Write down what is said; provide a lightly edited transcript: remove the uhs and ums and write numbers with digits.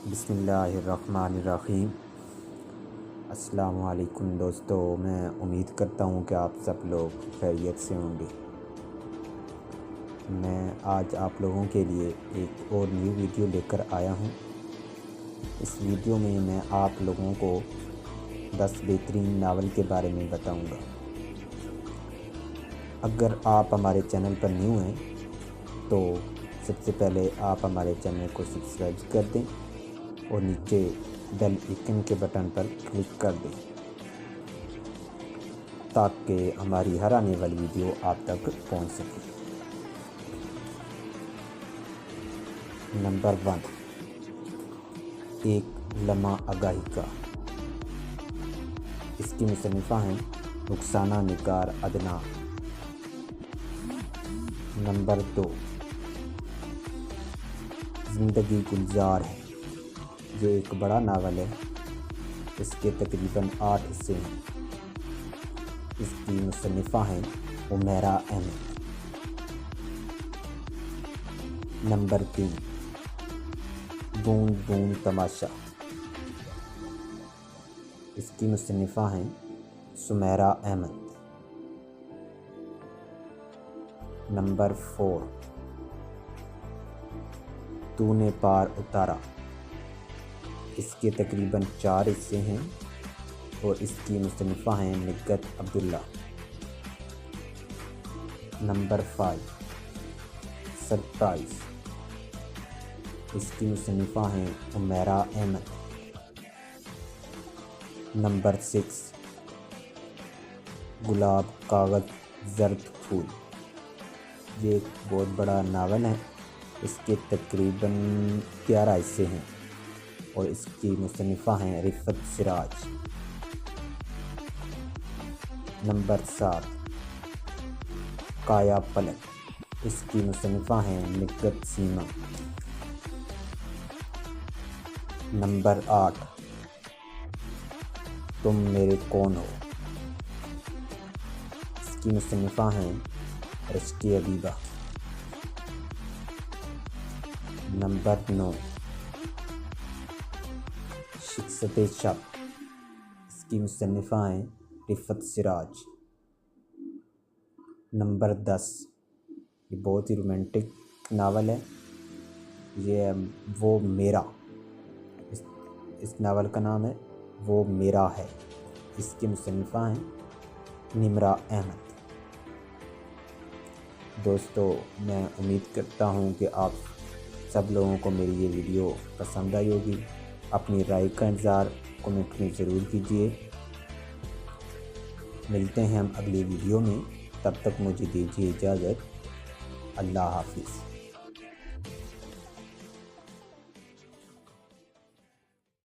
بسم اللہ الرحمن الرحیم۔ السلام علیکم دوستو، میں امید کرتا ہوں کہ آپ سب لوگ خیریت سے ہوں گے۔ میں آج آپ لوگوں کے لیے ایک اور نیو ویڈیو لے کر آیا ہوں۔ اس ویڈیو میں میں آپ لوگوں کو 10 بہترین ناول کے بارے میں بتاؤں گا۔ اگر آپ ہمارے چینل پر نیو ہیں تو سب سے پہلے آپ ہمارے چینل کو سبسکرائب کر دیں اور نیچے بیل آئکن کے بٹن پر کلک کر دیں تاکہ ہماری ہر آنے والی ویڈیو آپ تک پہنچ سکے۔ نمبر 1، ایک لمحہ آگاہی کا۔ اس کی مصنفہ ہیں رخسانہ نگار عدنان۔ نمبر 2، زندگی گلزار ہے۔ یہ ایک بڑا ناول ہے، اس کے تقریباً 8 حصے ہیں۔ اس کی مصنفہ ہیں عمیرہ احمد۔ نمبر 3، بوند بوند تماشا۔ اس کی مصنفہ ہیں سمیرہ احمد۔ نمبر 4، تو نے پار اتارا۔ اس کے تقریباً 4 حصے ہیں اور اس کی مصنفہ ہیں نگہت عبداللہ۔ Number 5، surprise. اس کی مصنفہ ہیں عمیرہ احمد۔ نمبر 6، گلاب کاغذ زرد پھول۔ یہ ایک بہت بڑا ناول ہے، اس کے تقریباً 11 حصے ہیں اور اس کی مصنفہ ہیں رفعت سراج۔ نمبر 7، کایا پلٹ۔ اس کی مصنفہ ہیں نگہت سیما۔ نمبر 8، تم میرے کون ہو۔ اس کی مصنفہ ہیں رشتی حبیبہ۔ نمبر 9، شخصیت شب۔ اس کی مصنفہ ہیں رفعت سراج۔ نمبر 10، یہ بہت ہی رومانٹک ناول ہے، یہ ہے وہ میرا۔ اس ناول کا نام ہے وہ میرا ہے۔ اس کی مصنفہ ہیں نمرہ احمد۔ دوستو، میں امید کرتا ہوں کہ آپ سب لوگوں کو میری یہ ویڈیو پسند آئی ہوگی۔ اپنی رائے کا انتظار کمنٹ میں ضرور کیجیے۔ ملتے ہیں ہم اگلی ویڈیو میں، تب تک مجھے دیجیے اجازت۔ اللہ حافظ۔